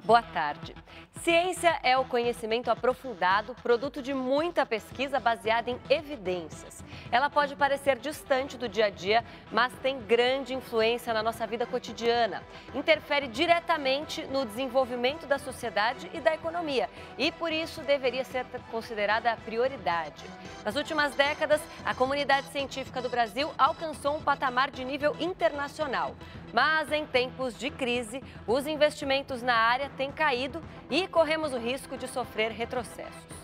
Boa tarde. Ciência é o conhecimento aprofundado, produto de muita pesquisa baseada em evidências. Ela pode parecer distante do dia a dia, mas tem grande influência na nossa vida cotidiana. Interfere diretamente no desenvolvimento da sociedade e da economia e, por isso, deveria ser considerada a prioridade. Nas últimas décadas, a comunidade científica do Brasil alcançou um patamar de nível internacional. Mas, em tempos de crise, os investimentos na área têm caído e corremos o risco de sofrer retrocessos.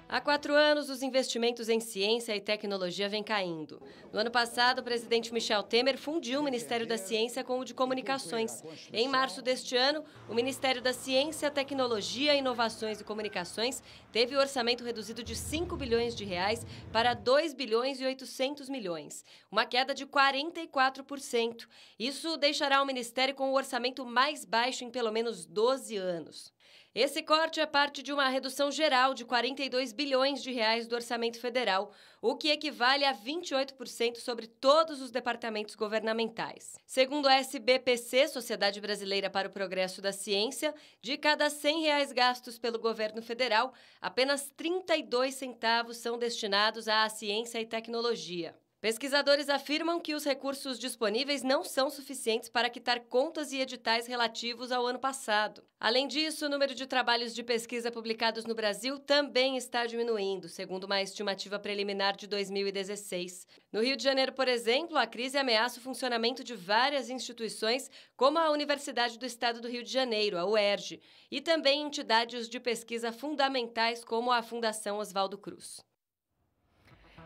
Há 4 anos, os investimentos em ciência e tecnologia vêm caindo. No ano passado, o presidente Michel Temer fundiu o Ministério da Ciência com o de Comunicações. Em março deste ano, o Ministério da Ciência, Tecnologia, Inovações e Comunicações teve o orçamento reduzido de 5 bilhões de reais para 2 bilhões e 800 milhões, uma queda de 44%. Isso deixará o Ministério com o orçamento mais baixo em pelo menos 12 anos. Esse corte é parte de uma redução geral de 42 bilhões de reais do orçamento federal, o que equivale a 28% sobre todos os departamentos governamentais. Segundo a SBPC, Sociedade Brasileira para o Progresso da Ciência, de cada R$100 gastos pelo governo federal, apenas 32 centavos são destinados à ciência e tecnologia. Pesquisadores afirmam que os recursos disponíveis não são suficientes para quitar contas e editais relativos ao ano passado. Além disso, o número de trabalhos de pesquisa publicados no Brasil também está diminuindo, segundo uma estimativa preliminar de 2016. No Rio de Janeiro, por exemplo, a crise ameaça o funcionamento de várias instituições, como a Universidade do Estado do Rio de Janeiro, a UERJ, e também entidades de pesquisa fundamentais como a Fundação Oswaldo Cruz.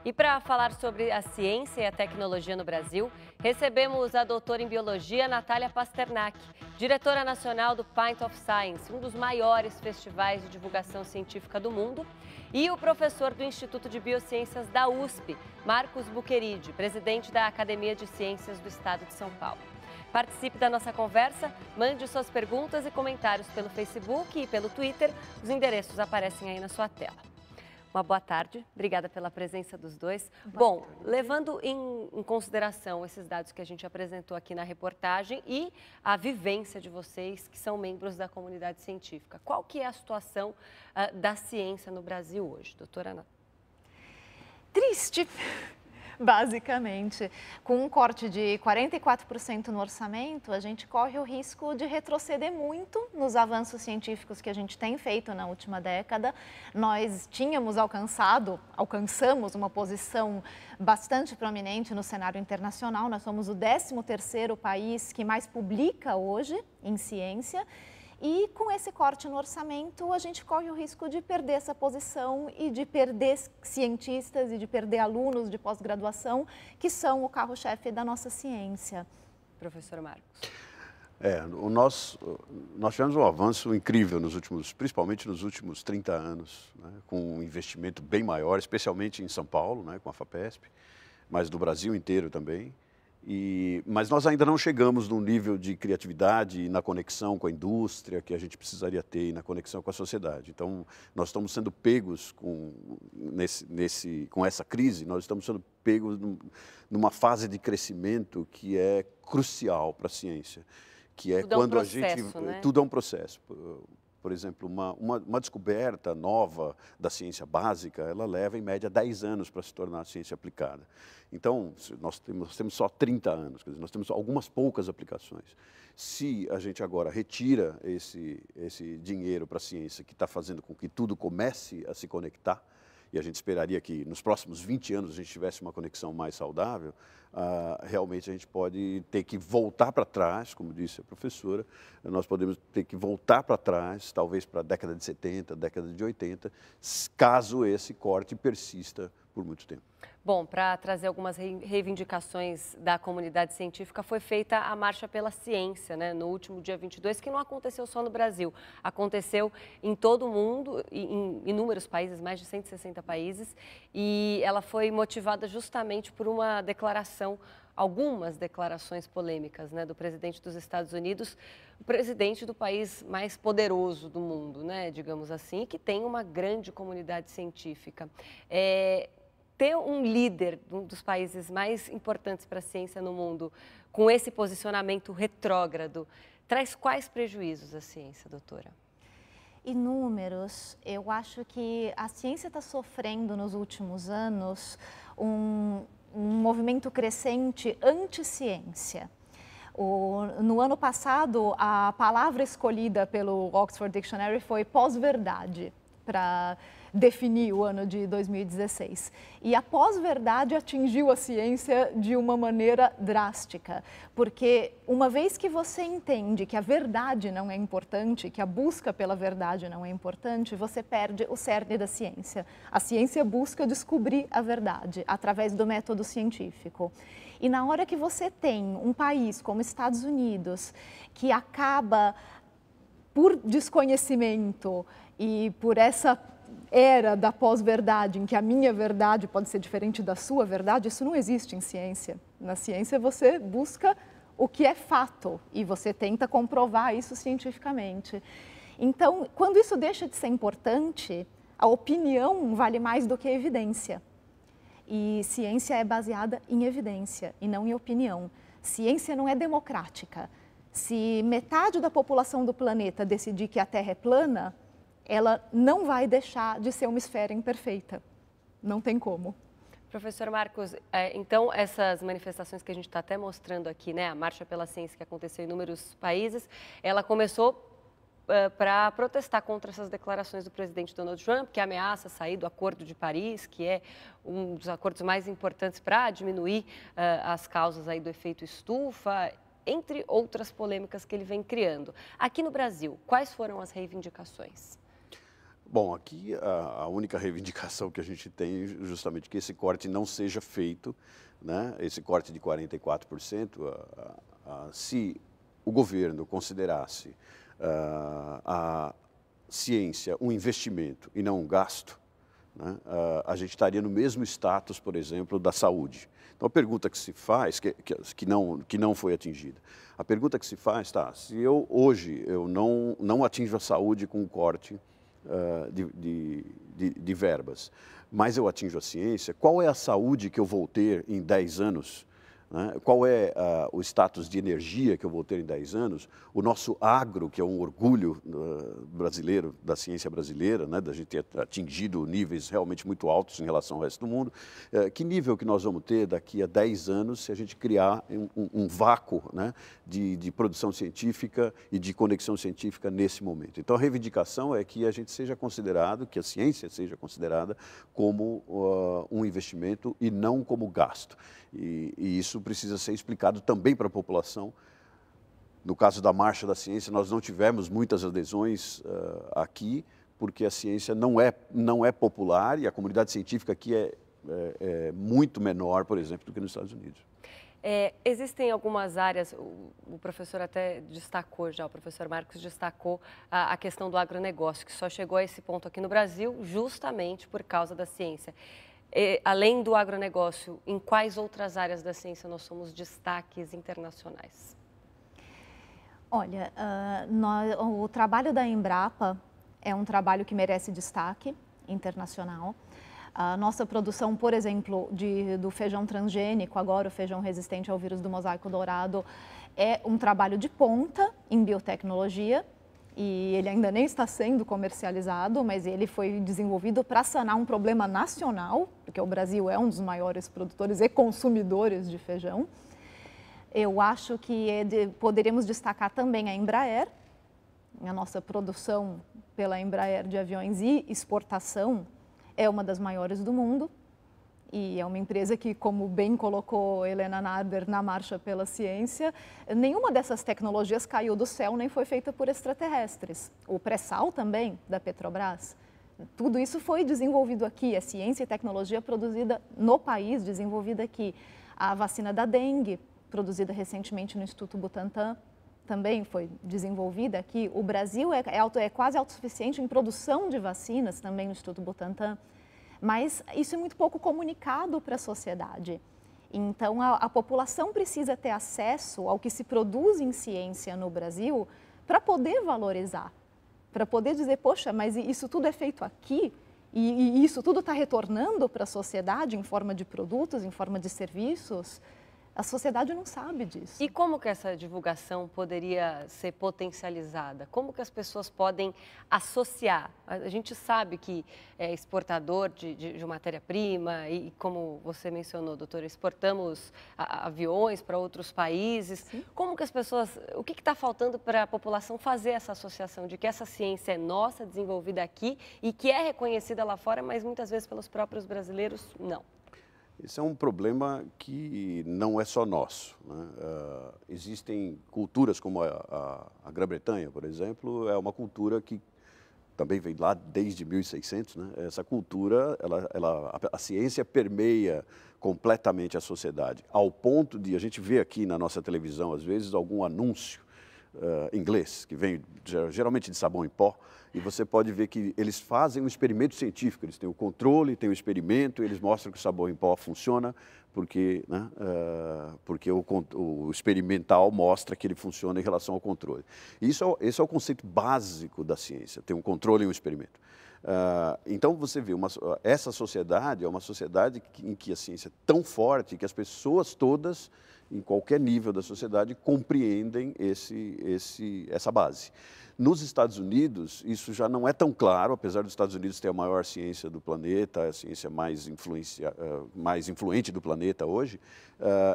E para falar sobre a ciência e a tecnologia no Brasil, recebemos a doutora em biologia Natália Pasternak, diretora nacional do Pint of Science, um dos maiores festivais de divulgação científica do mundo, e o professor do Instituto de Biociências da USP, Marcos Buqueride, presidente da Academia de Ciências do Estado de São Paulo. Participe da nossa conversa, mande suas perguntas e comentários pelo Facebook e pelo Twitter. Os endereços aparecem aí na sua tela. Uma boa tarde, obrigada pela presença dos dois. Bom, levando em consideração esses dados que a gente apresentou aqui na reportagem e a vivência de vocês, que são membros da comunidade científica, qual que é a situação da ciência no Brasil hoje, doutora Ana? Triste, basicamente. Com um corte de 44% no orçamento, a gente corre o risco de retroceder muito nos avanços científicos que a gente tem feito na última década. Nós alcançamos uma posição bastante prominente no cenário internacional. Nós somos o 13º país que mais publica hoje em ciência. E com esse corte no orçamento, a gente corre o risco de perder essa posição e de perder cientistas e de perder alunos de pós-graduação, que são o carro-chefe da nossa ciência. Professor Marcos. Nós tivemos um avanço incrível principalmente nos últimos 30 anos, né, com um investimento bem maior, especialmente em São Paulo, né, com a FAPESP, mas do Brasil inteiro também. Mas nós ainda não chegamos num nível de criatividade e na conexão com a indústria que a gente precisaria ter e na conexão com a sociedade. Então, nós estamos sendo pegos com essa crise, nós estamos sendo pegos numa fase de crescimento que é crucial para a ciência, que é quando a gente... Tudo é um processo. Por exemplo, uma descoberta nova da ciência básica, ela leva, em média, 10 anos para se tornar ciência aplicada. Então, nós temos só 30 anos, quer dizer, nós temos algumas poucas aplicações. Se a gente agora retira esse dinheiro para a ciência, que está fazendo com que tudo comece a se conectar, e a gente esperaria que nos próximos 20 anos a gente tivesse uma conexão mais saudável, realmente a gente pode ter que voltar para trás, como disse a professora, nós podemos ter que voltar para trás, talvez para a década de 70, década de 80, caso esse corte persista por muito tempo. Bom, para trazer algumas reivindicações da comunidade científica, foi feita a Marcha pela Ciência, né, no último dia 22, que não aconteceu só no Brasil, aconteceu em todo o mundo, em inúmeros países, mais de 160 países, e ela foi motivada justamente por uma declaração, algumas declarações polêmicas, né, do presidente dos Estados Unidos, o presidente do país mais poderoso do mundo, né, digamos assim, que tem uma grande comunidade científica. Ter um líder, um dos países mais importantes para a ciência no mundo, com esse posicionamento retrógrado, traz quais prejuízos à ciência, doutora? Inúmeros. Eu acho que a ciência está sofrendo nos últimos anos um movimento crescente anti-ciência. No ano passado, a palavra escolhida pelo Oxford Dictionary foi pós-verdade, para definir o ano de 2016. E a pós-verdade atingiu a ciência de uma maneira drástica, porque uma vez que você entende que a verdade não é importante, que a busca pela verdade não é importante, você perde o cerne da ciência. A ciência busca descobrir a verdade através do método científico. E na hora que você tem um país como Estados Unidos, que acaba por desconhecimento e por essa era da pós-verdade, em que a minha verdade pode ser diferente da sua verdade, isso não existe em ciência. Na ciência você busca o que é fato e você tenta comprovar isso cientificamente. Então, quando isso deixa de ser importante, a opinião vale mais do que a evidência. E ciência é baseada em evidência e não em opinião. Ciência não é democrática. Se metade da população do planeta decidir que a Terra é plana, ela não vai deixar de ser uma esfera imperfeita. Não tem como. Professor Marcos, então essas manifestações que a gente está até mostrando aqui, né, a Marcha pela Ciência que aconteceu em inúmeros países, ela começou para protestar contra essas declarações do presidente Donald Trump, que ameaça sair do Acordo de Paris, que é um dos acordos mais importantes para diminuir as causas aí do efeito estufa, entre outras polêmicas que ele vem criando. Aqui no Brasil, quais foram as reivindicações? Bom, aqui a única reivindicação que a gente tem é justamente que esse corte não seja feito, né? Esse corte de 44%, se o governo considerasse a ciência um investimento e não um gasto, né? A gente estaria no mesmo status, por exemplo, da saúde. Então, a pergunta que se faz, que não foi atingida, a pergunta que se faz, tá, se hoje eu não atinjo a saúde com um corte de verbas, mas eu atinjo a ciência, qual é a saúde que eu vou ter em 10 anos? Né? Qual é o status de energia que eu vou ter em 10 anos? O nosso agro, que é um orgulho brasileiro, da ciência brasileira, né? Da gente ter atingido níveis realmente muito altos em relação ao resto do mundo. Que nível que nós vamos ter daqui a 10 anos se a gente criar um vácuo, né? de produção científica e de conexão científica nesse momento? Então, a reivindicação é que a gente seja considerado, que a ciência seja considerada como um investimento e não como gasto. E isso precisa ser explicado também para a população. No caso da Marcha da Ciência, nós não tivemos muitas adesões aqui, porque a ciência não é popular e a comunidade científica aqui é muito menor, por exemplo, do que nos Estados Unidos. Existem algumas áreas, o professor até destacou já, o professor Marcos destacou a questão do agronegócio, que só chegou a esse ponto aqui no Brasil justamente por causa da ciência. Além do agronegócio, em quais outras áreas da ciência nós somos destaques internacionais? Olha, o trabalho da Embrapa é um trabalho que merece destaque internacional. A nossa produção, por exemplo, do feijão transgênico, agora o feijão resistente ao vírus do mosaico dourado, é um trabalho de ponta em biotecnologia. E ele ainda nem está sendo comercializado, mas ele foi desenvolvido para sanar um problema nacional, porque o Brasil é um dos maiores produtores e consumidores de feijão. Eu acho que poderíamos destacar também a Embraer, a nossa produção pela Embraer de aviões e exportação é uma das maiores do mundo. E é uma empresa que, como bem colocou Helena Narber na Marcha pela Ciência, nenhuma dessas tecnologias caiu do céu nem foi feita por extraterrestres. O pré-sal também, da Petrobras. Tudo isso foi desenvolvido aqui, é ciência e tecnologia produzida no país, desenvolvida aqui. A vacina da dengue, produzida recentemente no Instituto Butantan, também foi desenvolvida aqui. O Brasil é quase autossuficiente em produção de vacinas, também no Instituto Butantan. Mas isso é muito pouco comunicado para a sociedade. Então, a população precisa ter acesso ao que se produz em ciência no Brasil para poder valorizar, para poder dizer, poxa, mas isso tudo é feito aqui e isso tudo está retornando para a sociedade em forma de produtos, em forma de serviços. A sociedade não sabe disso. E como que essa divulgação poderia ser potencializada? Como que as pessoas podem associar? A gente sabe que é exportador de matéria-prima e, como você mencionou, doutora, exportamos aviões para outros países. Sim. Como que as pessoas... O que está faltando para a população fazer essa associação de que essa ciência é nossa, desenvolvida aqui e que é reconhecida lá fora, mas muitas vezes pelos próprios brasileiros, não? Esse é um problema que não é só nosso, né? Existem culturas como a Grã-Bretanha, por exemplo, é uma cultura que também vem lá desde 1600, né? Essa cultura, a ciência permeia completamente a sociedade, ao ponto de a gente ver aqui na nossa televisão, às vezes, algum anúncio inglês, que vem geralmente de sabão em pó, e você pode ver que eles fazem um experimento científico, eles têm o controle, têm o experimento, eles mostram que o sabão em pó funciona, porque, né, porque o experimental mostra que ele funciona em relação ao controle. Esse é o conceito básico da ciência, tem um controle e um experimento. Então você vê, essa sociedade é uma sociedade em que a ciência é tão forte que as pessoas todas, em qualquer nível da sociedade, compreendem essa base. Nos Estados Unidos, isso já não é tão claro, apesar dos Estados Unidos ter a maior ciência do planeta, a ciência mais influente do planeta hoje,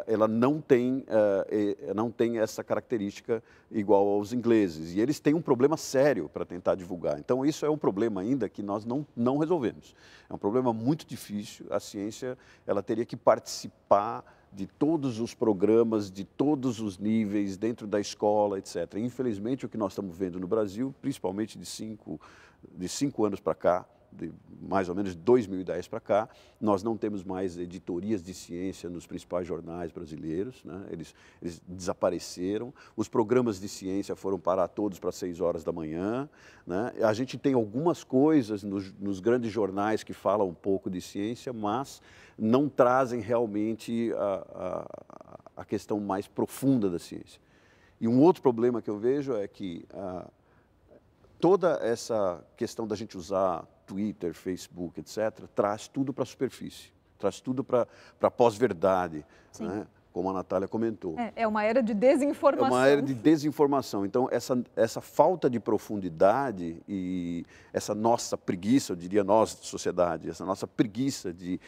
ela não tem essa característica igual aos ingleses. E eles têm um problema sério para tentar divulgar. Então, isso é um problema ainda que nós não resolvemos. É um problema muito difícil. A ciência ela teria que participar de todos os programas, de todos os níveis, dentro da escola, etc. Infelizmente, o que nós estamos vendo no Brasil, principalmente de 5 anos para cá, de mais ou menos 2010 para cá, nós não temos mais editorias de ciência nos principais jornais brasileiros, né? Eles desapareceram, os programas de ciência foram parar todos para 6 horas da manhã, né? A gente tem algumas coisas nos grandes jornais que falam um pouco de ciência, mas não trazem realmente a questão mais profunda da ciência. E um outro problema que eu vejo é que toda essa questão da gente usar Twitter, Facebook, etc., traz tudo para a superfície, traz tudo para a pós-verdade, né? Como a Natália comentou. É uma era de desinformação. É uma era de desinformação. Então, essa falta de profundidade e essa nossa preguiça, eu diria nós, sociedade, essa nossa preguiça de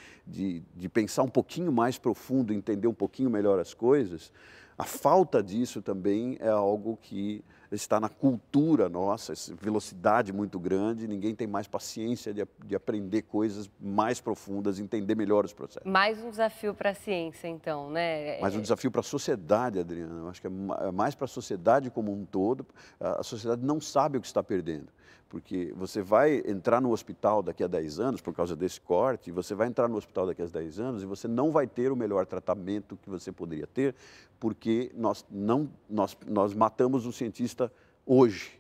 pensar um pouquinho mais profundo, entender um pouquinho melhor as coisas, a falta disso também é algo que está na cultura nossa, essa velocidade muito grande, ninguém tem mais paciência de aprender coisas mais profundas, entender melhor os processos. Mais um desafio para a ciência, então, né? Mais um desafio para a sociedade, Adriana. Eu acho que é mais para a sociedade como um todo. A sociedade não sabe o que está perdendo. Porque você vai entrar no hospital daqui a 10 anos, por causa desse corte, você vai entrar no hospital daqui a 10 anos e você não vai ter o melhor tratamento que você poderia ter, porque nós matamos um cientista hoje.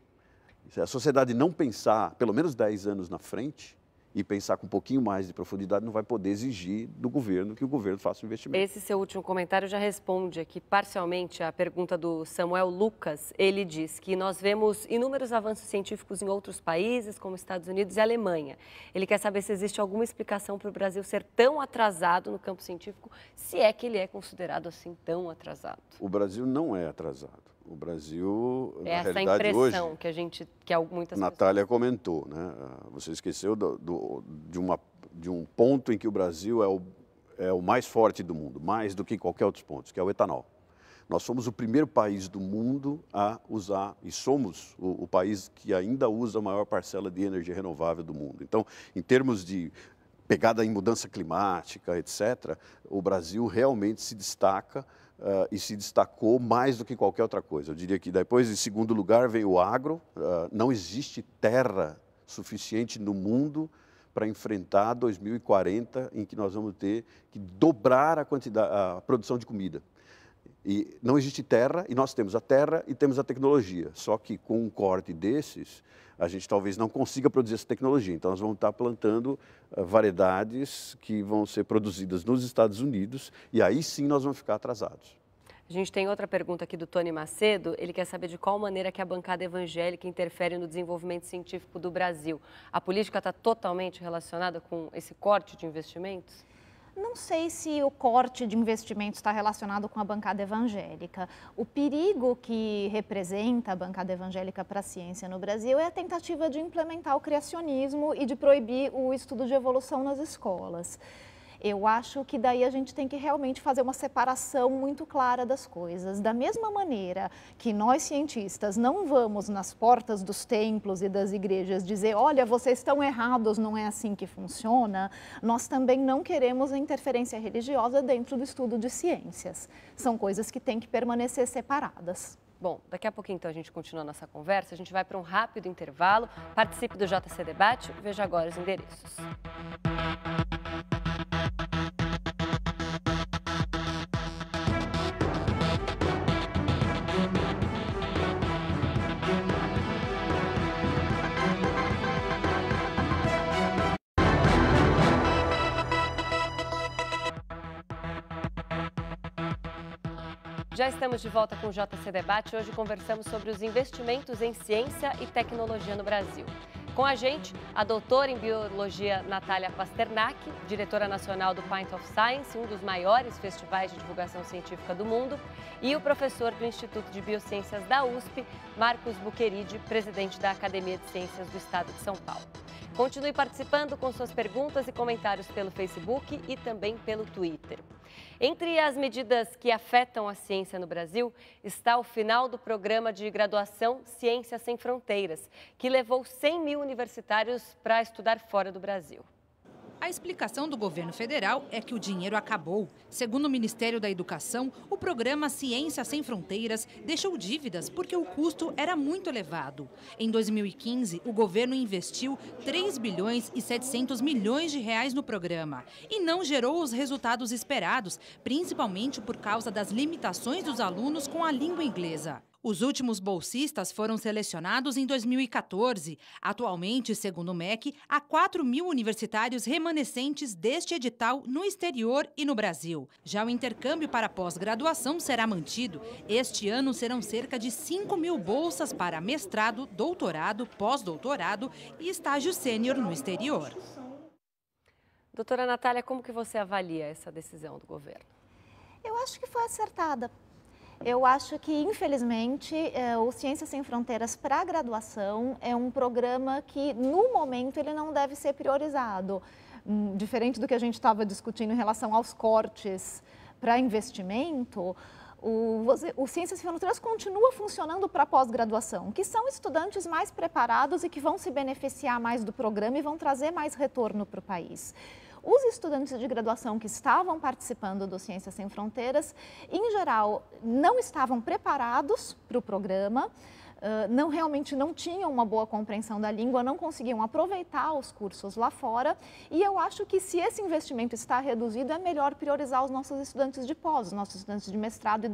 Se a sociedade não pensar pelo menos 10 anos na frente e pensar com um pouquinho mais de profundidade, não vai poder exigir do governo que o governo faça um investimento. Esse seu último comentário já responde aqui parcialmente a pergunta do Samuel Lucas. Ele diz que nós vemos inúmeros avanços científicos em outros países, como Estados Unidos e Alemanha. Ele quer saber se existe alguma explicação para o Brasil ser tão atrasado no campo científico, se é que ele é considerado assim tão atrasado. O Brasil não é atrasado. O Brasil, na realidade, hoje... Essa impressão que muitas Natália comentou, né? Você esqueceu de um ponto em que o Brasil é o mais forte do mundo, mais do que qualquer outro ponto, que é o etanol. Nós somos o primeiro país do mundo a usar, e somos o país que ainda usa a maior parcela de energia renovável do mundo. Então, em termos de pegada em mudança climática, etc., o Brasil realmente se destaca e se destacou mais do que qualquer outra coisa. Eu diria que depois, em segundo lugar, vem o agro. Não existe terra suficiente no mundo para enfrentar 2040, em que nós vamos ter que dobrar a produção de comida. E não existe terra, e nós temos a terra e temos a tecnologia. Só que com um corte desses, a gente talvez não consiga produzir essa tecnologia. Então, nós vamos estar plantando variedades que vão ser produzidas nos Estados Unidos, e aí sim nós vamos ficar atrasados. A gente tem outra pergunta aqui do Tony Macedo. Ele quer saber de qual maneira que a bancada evangélica interfere no desenvolvimento científico do Brasil. A política está totalmente relacionada com esse corte de investimentos? Não sei se o corte de investimentos está relacionado com a bancada evangélica. O perigo que representa a bancada evangélica para a ciência no Brasil é a tentativa de implementar o criacionismo e de proibir o estudo de evolução nas escolas. Eu acho que daí a gente tem que realmente fazer uma separação muito clara das coisas. Da mesma maneira que nós cientistas não vamos nas portas dos templos e das igrejas dizer, olha, vocês estão errados, não é assim que funciona, nós também não queremos a interferência religiosa dentro do estudo de ciências. São coisas que têm que permanecer separadas. Bom, daqui a pouquinho então a gente continua a nossa conversa, a gente vai para um rápido intervalo, participe do JC Debate, veja agora os endereços. Já estamos de volta com o JC Debate. Hoje conversamos sobre os investimentos em ciência e tecnologia no Brasil. Com a gente, a doutora em biologia Natália Pasternak, diretora nacional do Pint of Science, um dos maiores festivais de divulgação científica do mundo, e o professor do Instituto de Biociências da USP, Marcos Buqueride, presidente da Academia de Ciências do Estado de São Paulo. Continue participando com suas perguntas e comentários pelo Facebook e também pelo Twitter. Entre as medidas que afetam a ciência no Brasil está o final do programa de graduação Ciências Sem Fronteiras, que levou 100 mil universitários para estudar fora do Brasil. A explicação do governo federal é que o dinheiro acabou. Segundo o Ministério da Educação, o programa Ciência Sem Fronteiras deixou dívidas porque o custo era muito elevado. Em 2015, o governo investiu 3 bilhões e 700 milhões de reais no programa e não gerou os resultados esperados, principalmente por causa das limitações dos alunos com a língua inglesa. Os últimos bolsistas foram selecionados em 2014. Atualmente, segundo o MEC, há 4 mil universitários remanescentes deste edital no exterior e no Brasil. Já o intercâmbio para pós-graduação será mantido. Este ano serão cerca de 5 mil bolsas para mestrado, doutorado, pós-doutorado e estágio sênior no exterior. Doutora Natália, como que você avalia essa decisão do governo? Eu acho que foi acertada. Eu acho que, infelizmente, o Ciências Sem Fronteiras para a graduação é um programa que, no momento, ele não deve ser priorizado. Diferente do que a gente estava discutindo em relação aos cortes para investimento, o Ciências Sem Fronteiras continua funcionando para pós-graduação, que são estudantes mais preparados e que vão se beneficiar mais do programa e vão trazer mais retorno para o país. Os estudantes de graduação que estavam participando do Ciências Sem Fronteiras, em geral, não estavam preparados para o programa, realmente não tinham uma boa compreensão da língua, não conseguiam aproveitar os cursos lá fora. E eu acho que se esse investimento está reduzido, é melhor priorizar os nossos estudantes de pós, os nossos estudantes de mestrado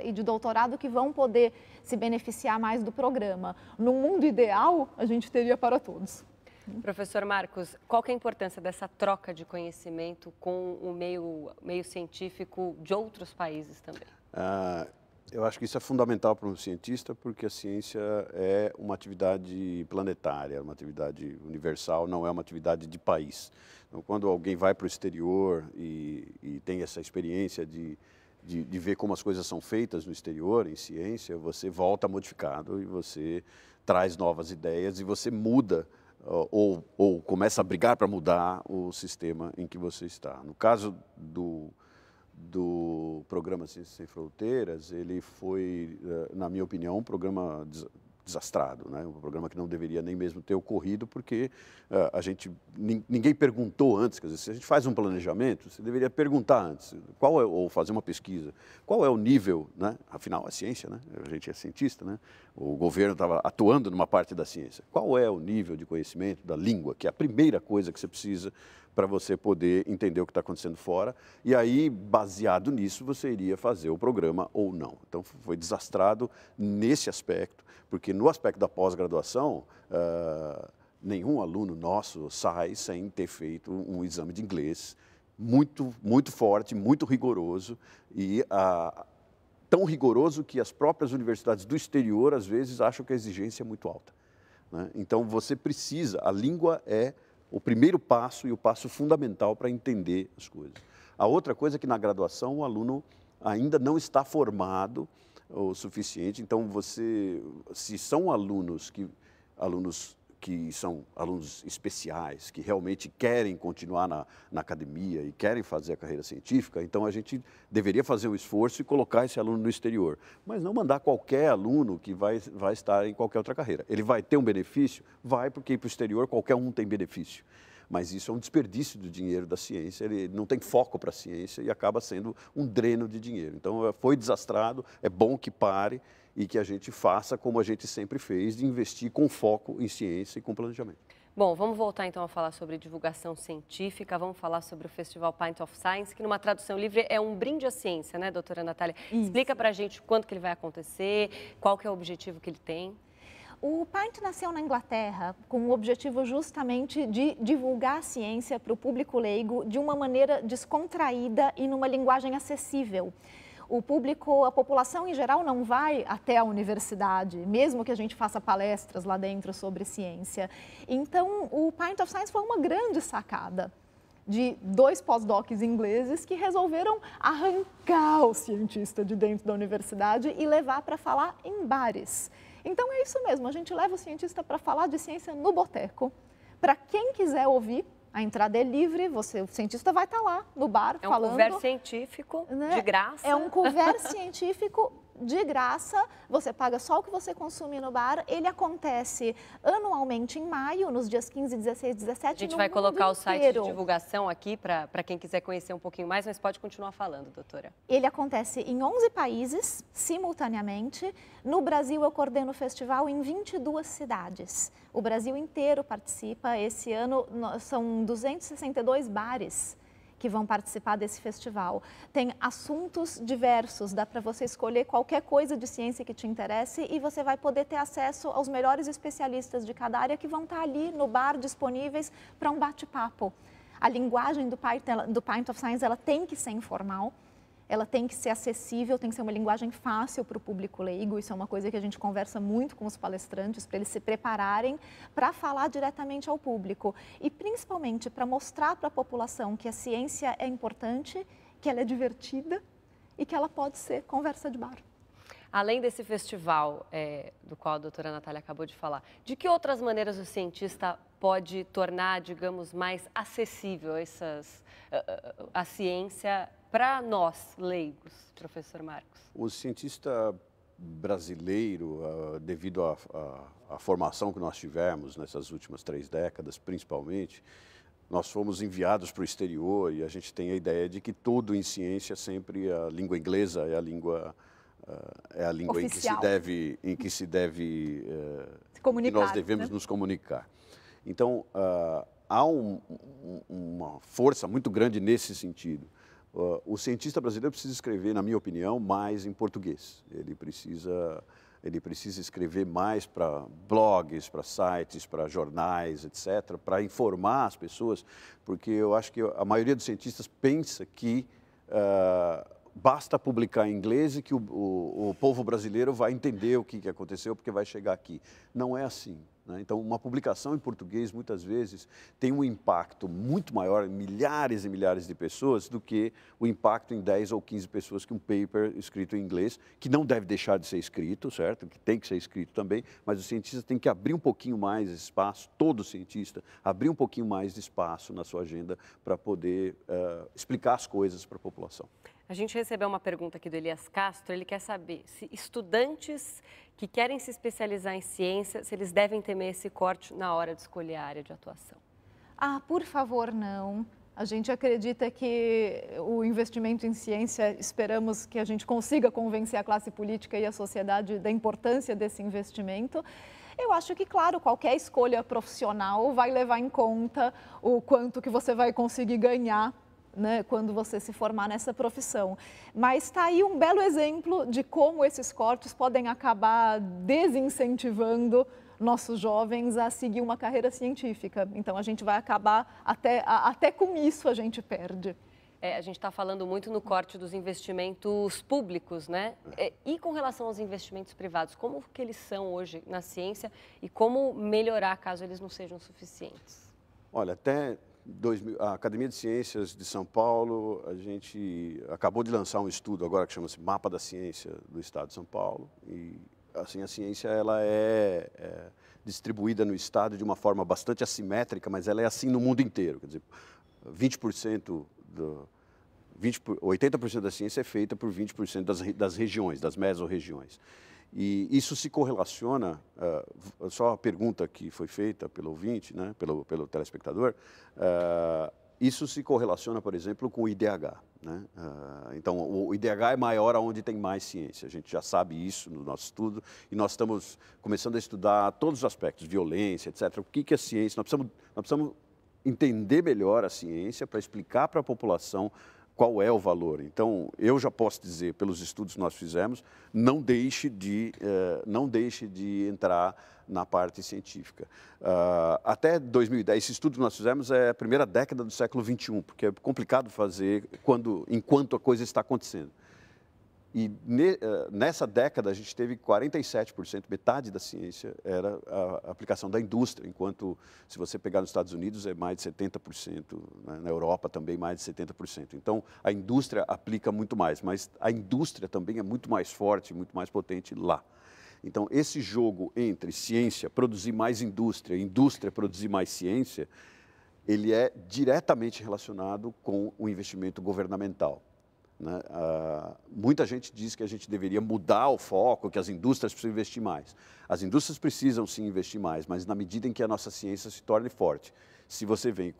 e de doutorado que vão poder se beneficiar mais do programa. No mundo ideal, a gente teria para todos. Professor Marcos, qual que é a importância dessa troca de conhecimento com o meio científico de outros países também? Eu acho que isso é fundamental para um cientista, porque a ciência é uma atividade planetária, uma atividade universal, não é uma atividade de país. Então, quando alguém vai para o exterior e tem essa experiência de ver como as coisas são feitas no exterior, em ciência, você volta modificado e você traz novas ideias e você muda ou começa a brigar para mudar o sistema em que você está. No caso do programa Ciências Sem Fronteiras, ele foi, na minha opinião, um programa desastrado, né? Um programa que não deveria nem mesmo ter ocorrido, porque ninguém perguntou antes. Quer dizer, se a gente faz um planejamento, você deveria perguntar antes, ou fazer uma pesquisa, qual é o nível, né? Afinal, a ciência, né? A gente é cientista, né? O governo estava atuando numa parte da ciência. Qual é o nível de conhecimento da língua, que é a primeira coisa que você precisa para você poder entender o que está acontecendo fora, e aí, baseado nisso, você iria fazer o programa ou não. Então, foi desastrado nesse aspecto, porque no aspecto da pós-graduação, nenhum aluno nosso sai sem ter feito um exame de inglês muito, muito forte, muito rigoroso, e tão rigoroso que as próprias universidades do exterior, às vezes, acham que a exigência é muito alta, né? Então, você precisa, a língua é o primeiro passo e o passo fundamental para entender as coisas. A outra coisa é que na graduação o aluno ainda não está formado o suficiente, então se são alunos que são alunos especiais, que realmente querem continuar na academia e querem fazer a carreira científica, então a gente deveria fazer um esforço e colocar esse aluno no exterior, mas não mandar qualquer aluno que vai estar em qualquer outra carreira. Ele vai ter um benefício? Vai, porque ir para o exterior qualquer um tem benefício. Mas isso é um desperdício do dinheiro da ciência, ele não tem foco para a ciência e acaba sendo um dreno de dinheiro. Então, foi desastrado, é bom que pare e que a gente faça como a gente sempre fez, de investir com foco em ciência e com planejamento. Bom, vamos voltar então a falar sobre divulgação científica, vamos falar sobre o Festival Pint of Science, que numa tradução livre é um brinde à ciência, né, doutora Natália? Isso. Explica para a gente quando que ele vai acontecer, qual que é o objetivo que ele tem. O Pint nasceu na Inglaterra com o objetivo justamente de divulgar a ciência para o público leigo de uma maneira descontraída e numa linguagem acessível. O público, a população em geral não vai até a universidade, mesmo que a gente faça palestras lá dentro sobre ciência. Então, o Pint of Science foi uma grande sacada de 2 pós-docs ingleses que resolveram arrancar o cientista de dentro da universidade e levar para falar em bares. Então é isso mesmo, a gente leva o cientista para falar de ciência no boteco. Para quem quiser ouvir, a entrada é livre, o cientista vai estar lá no bar falando. É um couvert científico, né? De graça. É um couvert científico de graça, você paga só o que você consumir no bar. Ele acontece anualmente em maio, nos dias 15, 16, 17, A gente vai colocar o site de divulgação aqui para quem quiser conhecer um pouquinho mais, mas pode continuar falando, doutora. Ele acontece em 11 países, simultaneamente. No Brasil, eu coordeno o festival em 22 cidades. O Brasil inteiro participa. Esse ano são 262 bares que vão participar desse festival. Tem assuntos diversos, dá para você escolher qualquer coisa de ciência que te interesse e você vai poder ter acesso aos melhores especialistas de cada área que vão estar ali no bar disponíveis para um bate-papo. A linguagem do Pint of Science, ela tem que ser informal, ela tem que ser acessível, tem que ser uma linguagem fácil para o público leigo. Isso é uma coisa que a gente conversa muito com os palestrantes, para eles se prepararem para falar diretamente ao público. E principalmente para mostrar para a população que a ciência é importante, que ela é divertida e que ela pode ser conversa de bar. Além desse festival, do qual a doutora Natália acabou de falar, de que outras maneiras o cientista pode tornar, digamos, mais acessível a ciência para nós, leigos, professor Marcos? O cientista brasileiro, devido à formação que nós tivemos nessas últimas 3 décadas, principalmente, nós fomos enviados para o exterior e a gente tem a ideia de que tudo em ciência sempre a língua inglesa é a língua oficial, em que se deve se comunicar, que nós devemos, né, nos comunicar. Então, há uma força muito grande nesse sentido. O cientista brasileiro precisa escrever, na minha opinião, mais em português. Ele precisa escrever mais para blogs, para sites, para jornais, etc., para informar as pessoas, porque eu acho que a maioria dos cientistas pensa que basta publicar em inglês e que o povo brasileiro vai entender o que aconteceu porque vai chegar aqui. Não é assim, né? Então, uma publicação em português, muitas vezes, tem um impacto muito maior em milhares e milhares de pessoas do que o impacto em 10 ou 15 pessoas que um paper escrito em inglês, que não deve deixar de ser escrito, certo? Que tem que ser escrito também, mas o cientista tem que abrir um pouquinho mais de espaço, todo cientista, abrir um pouquinho mais de espaço na sua agenda para poder explicar as coisas para a população. A gente recebeu uma pergunta aqui do Elias Castro, ele quer saber se estudantes que querem se especializar em ciência, se eles devem temer esse corte na hora de escolher a área de atuação. Ah, por favor, não. A gente acredita que o investimento em ciência, esperamos que a gente consiga convencer a classe política e a sociedade da importância desse investimento. Eu acho que, claro, qualquer escolha profissional vai levar em conta o quanto que você vai conseguir ganhar, né, quando você se formar nessa profissão. Mas está aí um belo exemplo de como esses cortes podem acabar desincentivando nossos jovens a seguir uma carreira científica. Então, a gente vai acabar, até com isso a gente perde. A gente está falando muito no corte dos investimentos públicos, né? E com relação aos investimentos privados, como que eles são hoje na ciência e como melhorar caso eles não sejam suficientes? Olha, até A Academia de Ciências de São Paulo, a gente acabou de lançar um estudo agora que chama-se Mapa da Ciência do Estado de São Paulo. E, assim, a ciência ela é distribuída no Estado de uma forma bastante assimétrica, mas ela é assim no mundo inteiro. Quer dizer, 80% da ciência é feita por 20% das regiões, das mesorregiões. E isso se correlaciona, só a pergunta que foi feita pelo ouvinte, né, pelo telespectador, isso se correlaciona, por exemplo, com o IDH. Né? Então, o IDH é maior onde tem mais ciência, a gente já sabe isso no nosso estudo, e nós estamos começando a estudar todos os aspectos, violência, etc. O que é ciência? Nós precisamos entender melhor a ciência para explicar para a população qual é o valor. Então, eu já posso dizer, pelos estudos que nós fizemos, não deixe de entrar na parte científica. Até 2010, esse estudo que nós fizemos é a primeira década do século XXI, porque é complicado fazer enquanto a coisa está acontecendo. E nessa década a gente teve 47%, metade da ciência era a aplicação da indústria, enquanto se você pegar nos Estados Unidos é mais de 70%, né? Na Europa também mais de 70%. Então a indústria aplica muito mais, mas a indústria também é muito mais forte, muito mais potente lá. Então esse jogo entre ciência, produzir mais indústria, indústria produzir mais ciência, ele é diretamente relacionado com o investimento governamental. Né? Muita gente diz que a gente deveria mudar o foco, que as indústrias precisam investir mais. As indústrias precisam sim investir mais, mas na medida em que a nossa ciência se torne forte. Se você vem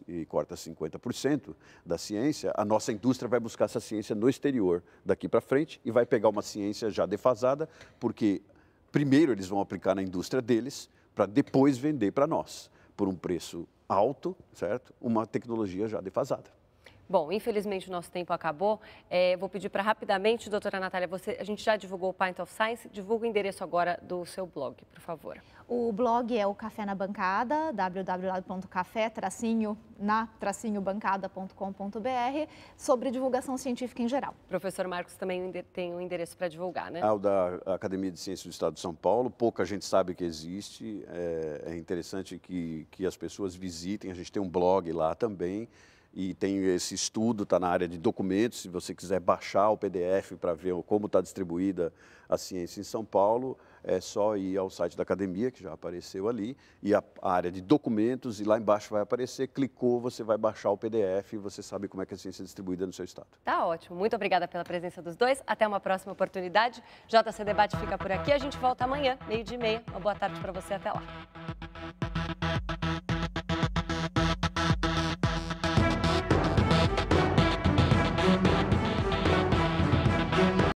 e corta 50% da ciência, a nossa indústria vai buscar essa ciência no exterior daqui para frente e vai pegar uma ciência já defasada, porque primeiro eles vão aplicar na indústria deles para depois vender para nós, por um preço alto, certo? Uma tecnologia já defasada. Bom, infelizmente o nosso tempo acabou. Vou pedir para rapidamente, doutora Natália, a gente já divulgou o Pint of Science, divulga o endereço agora do seu blog, por favor. O blog é o Café na Bancada, www.café-bancada.com.br, sobre divulgação científica em geral. O professor Marcos também tem um endereço para divulgar, né? O da Academia de Ciências do Estado de São Paulo, pouca gente sabe que existe, é interessante que as pessoas visitem, a gente tem um blog lá também. E tem esse estudo, está na área de documentos, se você quiser baixar o PDF para ver como está distribuída a ciência em São Paulo, é só ir ao site da academia, que já apareceu ali, e a área de documentos, e lá embaixo vai aparecer, clicou, você vai baixar o PDF e você sabe como é que a ciência é distribuída no seu estado. Tá ótimo, muito obrigada pela presença dos dois, até uma próxima oportunidade. JC Debate fica por aqui, a gente volta amanhã, 12:30. Uma boa tarde para você, até lá.